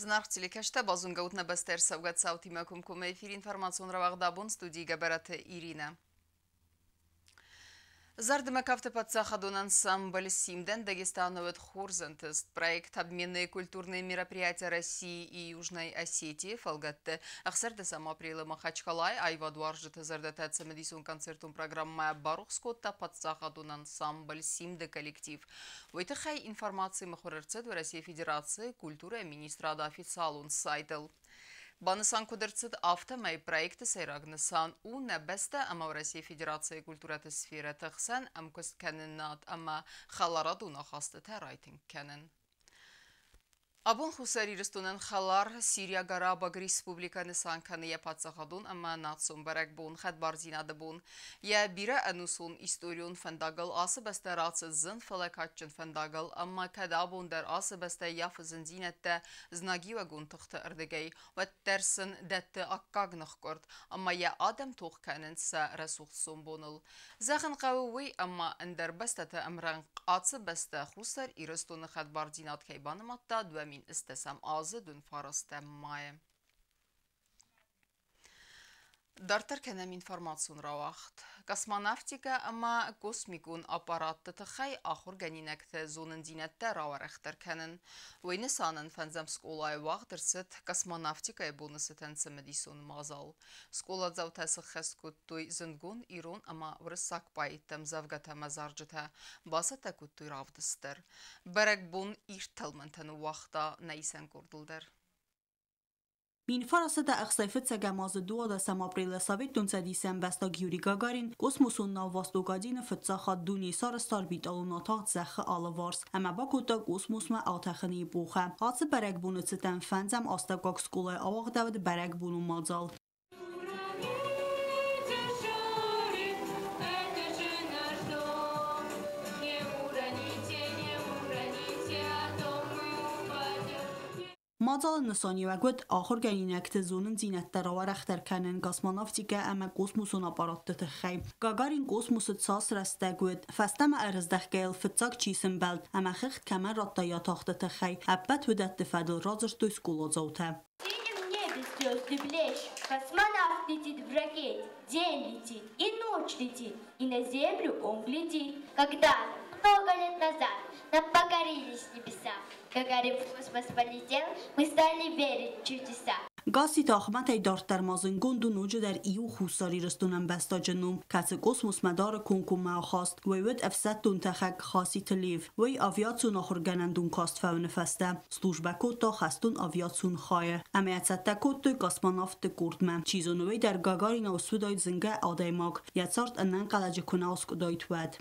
Знархтили кашта базунга утна бастер савгат саути макум эфир информацион равагдабун студии габарата Ирина. Зардыма кавтоподсахадун ансамбль «Симден» Дагестановет Хурзантест. Проект «Обменные культурные мероприятия России и Южной Осетии» Фалгатте. Ахсерде сам апреля Махачкалай, Айвадуаржета зардататься медисун концертун программа Барухскотта подсахадун ансамбль «Симде» коллектив. Войтахай информации махурерцет в России Федерации культуры министрада официалун сайтел. Банысан кудырцыд автомай проекты сайрагнысан у нәбәсті ама в России Федерации культураты сфера тықсан амкөст кәніннат ама халарадуна хасты тәрайтын кәнін. Абун хусари рыстунан халар Сирия Гарабаг Республиканы санканы патсахадун ама нацун барак бун хадбар зинады бун. Я бира анусун историон фандагал асы бәсті расы зын фалакатчын фандагал ама када бундар асы бәсті яфызын зинетті знагива гун тұқты ырдыгай. Вәттәрсін дәтті аккагнық көрд. Ама я адам тоқ кәнін са расухсын буныл. Зағын қауы ама әндер бәстәті әмран асы бәсті хусар ирыстуны хадбар зинат кайбаныматта дуәмин istesem ağzı dün farastem maye. Dartarkenem informasyon ravakt. Kosmonavtika ama kosmikun apparatı tıxay axur ganinekte zonun dinette ravarexterkenin. Veyni sanın fenzem skolay vaqtırsit kosmonavtikaya bonusu tensemedison mazal. Skola zavtası xeskuttuy zıngun irun ama vrsak payittem zavgata mazarcıta basa tekuttuy ravdısdır. Berek bun irtelmentenu vaqta neysen kurduldur. Min farası da əxsayfıtsa gəmazı duada sam aprelă Sovet dünçədisəm bəsta Yuri Gagarin kosmosun navvastogadini fıtsa xadduni sarıstar bitalunataq zəxi alıvars. Əmə bakota kosmosma ataxını buxa. Atsı bərək bunu çitən fəncəm astaqaq skolay avaq davıd bərək bunu mazal. Macalı nısani və qüd axır gəlinəkdə zonun zinətdə ravarəxtərkənin kosmonavtika əmə kosmosun aparatdı tıxay. Gagarin kosmosu ças rəstə qüd fəstəmə ərzdəx gəl fıtsaq çisin bəld əmə xıxt kəmər ratda yataqdı tıxay. Əbbət hüdətdi fədil razırdı skolacavtə. Синим небе звезды блещут, космонавт летит в ракете, день летит и ночь летит, и на землю он глядит. Когда-то, много лет назад, нам покорились небеса. Гагарин в космос полетел, мы стали верить в чудеса. Gasi taxmat ای دارت در مازن گند و نوجه در ایو خوصاری رستونم بستا جنوم کس کسموس مدار کنکوم معخواست وید افسد دون تخک خاصی تلیف وی آویاتسون آخر گنندون کاست فون فسته سلوشبکوت تا خستون آویاتسون خایه امیت ستکوت توی کاسمانافت کردمه چیزونوی در گاگارین اوسودای زنگه آدای ماگ یتسارت انن قلج کناسک دایت ود.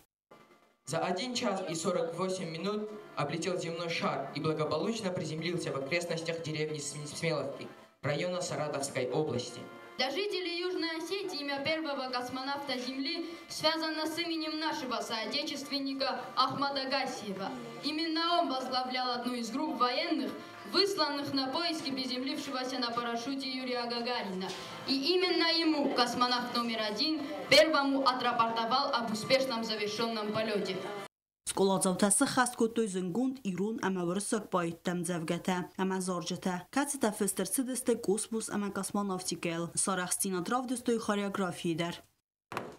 За 1 час и 48 минут облетел земной шар и благополучно приземлился в окрестностях деревни Смеловки, района Саратовской области. Для жителей Южной Осетии имя первого космонавта Земли связано с именем нашего соотечественника Ахмада Гасиева. Именно он возглавлял одну из групп военных, высланных на поиски приземлившегося на парашюте Юрия Гагарина. И именно ему космонавт номер 1 первому отрапортовал об успешном завершенном полете. Skolacavtası xast kotoy zıngund irun ama vırsak bayittem zevgete ama zarjete. Katsi tefestirsidiste kosmos ama kosmonavtikel. Saraxstina dravdistoy хореографии der.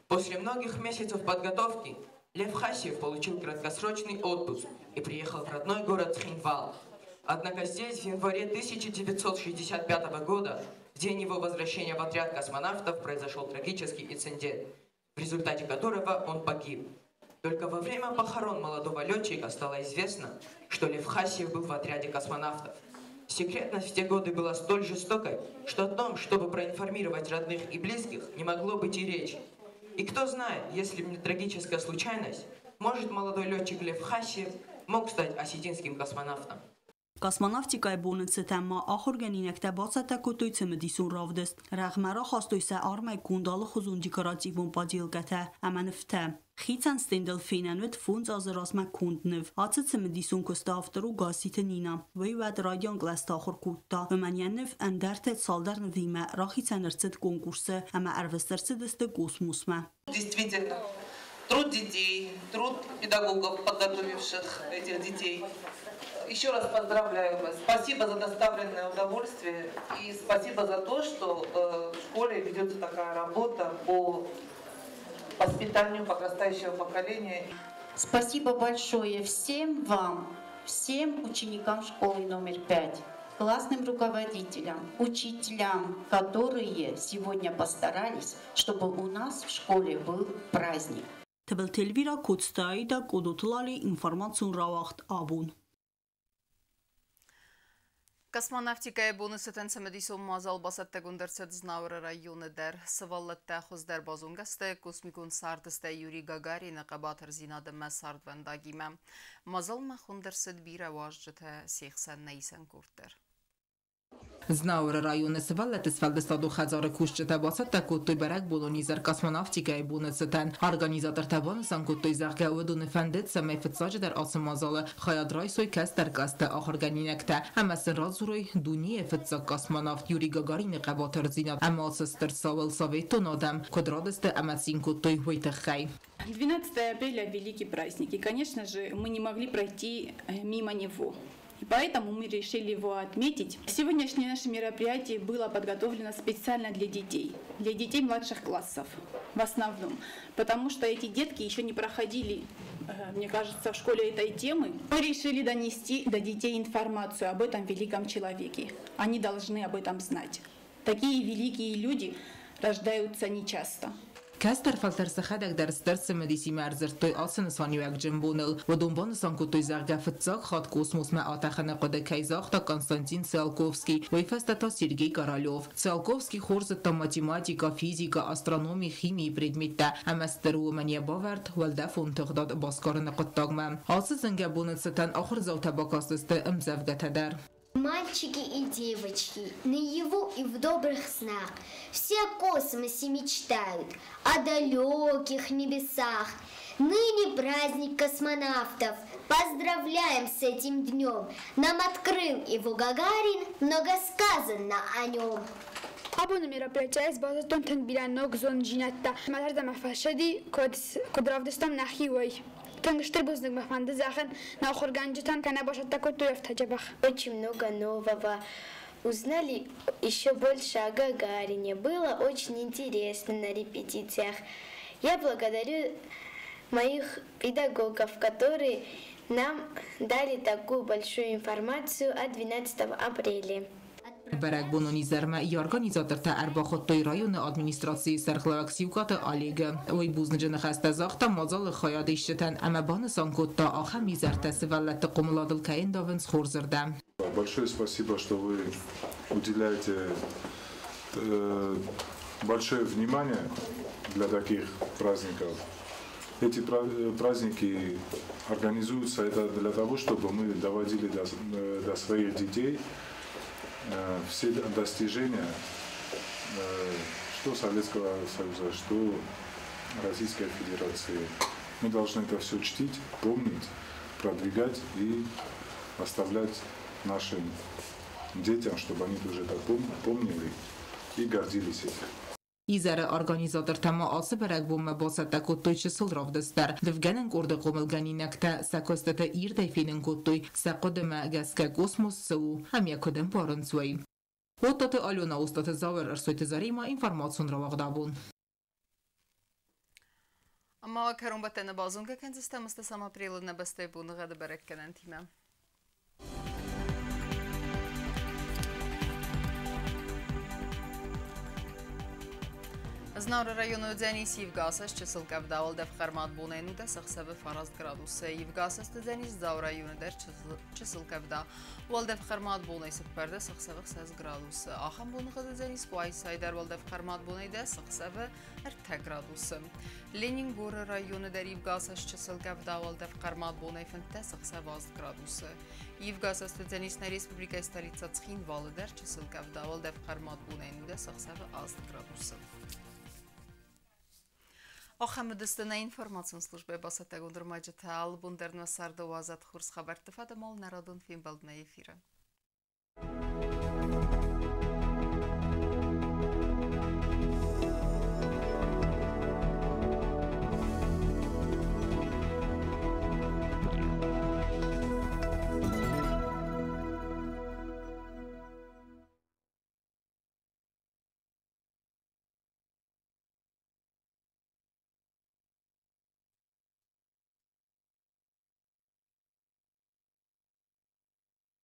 После многих месяцев подготовки Лев Хасиев получил краткосрочный отпуск и приехал в родной город Цхинвал. Однако здесь в январе 1965 года, в день его возвращения в отряд космонавтов, произошел трагический инцидент, в результате которого он погиб. Только во время похорон молодого летчика стало известно, что Лев Хасиев был в отряде космонавтов. Секретность в те годы была столь жестокой, что о том, чтобы проинформировать родных и близких, не могло быть и речи. И кто знает, если бы не трагическая случайность, может молодой летчик Лев Хасиев мог стать осетинским космонавтом. Kosmonavtikay bonitsi təmma axır gəninəkdə basətə kotoy cimidison ravdist. Rəğmərə xastoysə armay kundalı xuzun dekorativun badilgətə əməniftə. Xitsən stendel fenənvət funz azı rasmə kundniv. Atı cimidison köstaftıru gasitə nina. Vəy vəd radyan gləsta axır kutta. Öməniyənniv əndərtət saldar nivimə raxitsən ırçət konkursu əmə ərvəstərsidistə kosmosmə. Действительно, труд детей, труд педагогов, подготовивших этих детей. Еще раз поздравляю вас. Спасибо за доставленное удовольствие и спасибо за то, что в школе ведется такая работа по воспитанию подрастающего поколения. Спасибо большое всем вам, всем ученикам школы номер 5, классным руководителям, учителям, которые сегодня постарались, чтобы у нас в школе был праздник. Тбилтелвира Куцтаида Кудутлали информацион равахт абун. Կոսմոնավտիկայի բոնուսը մդիսում մազալ բասատտե գունդերցետ զնավրը ռայյունը դեր սվալլտտե խոզդեր բազունգստե կուսմիկուն սարդստե յուրի գագարինը qաբաթր զինադը մեզ սարդվենդագիմը մազալ մախունդերսետ բիրը վաժջթե սիխսեն նեիսեն կուրտեր Znauer rajone Svalletes Feldestadu Hazare Kushchete Basata Kuttoy Berek Bolonizer kosmonavtikai bunetseten organizator tabon Sankuttoy Zarga Udun Fendet Samay Fitsaje der Asmazale Khayadraysoy Kester Kaste Akhorganinekte Amasen Razuroy Duniye Fitsak kosmonavt Yuri Gagarin Qabater Zinat Amasster Savel Soveto Nodam Kodradeste Amasin Kuttoy Hoytekhay 12 апреля – великий праздник, и, конечно же, мы не могли пройти мимо него. И поэтому мы решили его отметить. Сегодняшнее наше мероприятие было подготовлено специально для детей младших классов в основном, потому что эти детки еще не проходили, мне кажется, в школе этой темы. Мы решили донести до детей информацию об этом великом человеке. Они должны об этом знать. Такие великие люди рождаются нечасто. Kester falterse khadek dersterse medisi merzertoy asen saniwek jembonel و دنبال سانکوتوی زرگه فتزاک خاد کوسموس ما آتخانه قده کیزاخ تا کنستانتین سیالکوفسکی و ایفسته تا سیرگی کارالوف سیالکوفسکی خورز تا ماتیماتیکا فیزیکا استرانومی خیمی پریدمیت امستر و منیه باورد ولده فونتقداد باسکارن قطاگمه آسه زنگه بونت ستن آخر زوتا باکاستسته امزفگته در Мальчики и девочки, наяву и в добрых снах все о космосе мечтают, о далеких небесах. Ныне праздник космонавтов, поздравляем с этим днем. Нам открыл его Гагарин, много сказано о нем. Абуна мероприятия с базы тонтен билянок зон джинатта. Матарда мафашади кодравдестам нахивой. Очень много нового. Узнали еще больше о Гагарине. Было очень интересно на репетициях. Я благодарю моих педагогов, которые нам дали такую большую информацию о 12 апреля. Berek Bononizerme i organizator ta Erbachottoy rajon administracji serchlaraksiukat alige. Oy buznjene khasta zakhta mazal khayadishten ama ban sankotta ахамизерте севаллет qumladil kain davens khorzerda. Большое спасибо, что вы уделяете большое внимание для таких праздников. Эти праздники организуются для того, чтобы мы доводили до своих детей все достижения, что Советского Союза, что Российской Федерации. Мы должны это все чтить, помнить, продвигать и оставлять нашим детям, чтобы они тоже это помнили и гордились этим. Izere organizator tema ası berek bumme basette kuttoy çısılrav dester. Devgenen kurda komilganinekte sekostete irdeyfinin kuttoy sekodeme geske kosmos su hem yakodem paransuay. Ottatı Alyona ustatı zaver arsoyte zarima informasyon ravagdabun. Ama karun batene bazunga kendistem istasam april nebeste bunu gada berek kenentime. Znauра rayonu Dzenis Yevgasas çısılkav davaldev xarmat bunaynu da sıxsabı farast gradusa Yevgasas Dzenis Zaur rayonu der çısılkav da valdev xarmat bunay sıxperde sıxsabı 6 gradusa axam bunu qada Dzenis Kuaysay der valdev xarmat bunay da sıxsabı 4 gradusa Lenin Gora rayonu der Yevgasas çısılkav da valdev xarmat bunay fente sıxsabı 6 gradusa Yevgasas Dzenis na Respublika stolica Tskhinvalı der çısılkav da valdev xarmat bunaynu da sıxsabı 6 gradusa Ахамедстана информационной службы Басатагундр Маджата Албундерна Сарда Уазат Хурс Хабар Тфада Мол Народун Фимбалдна эфира.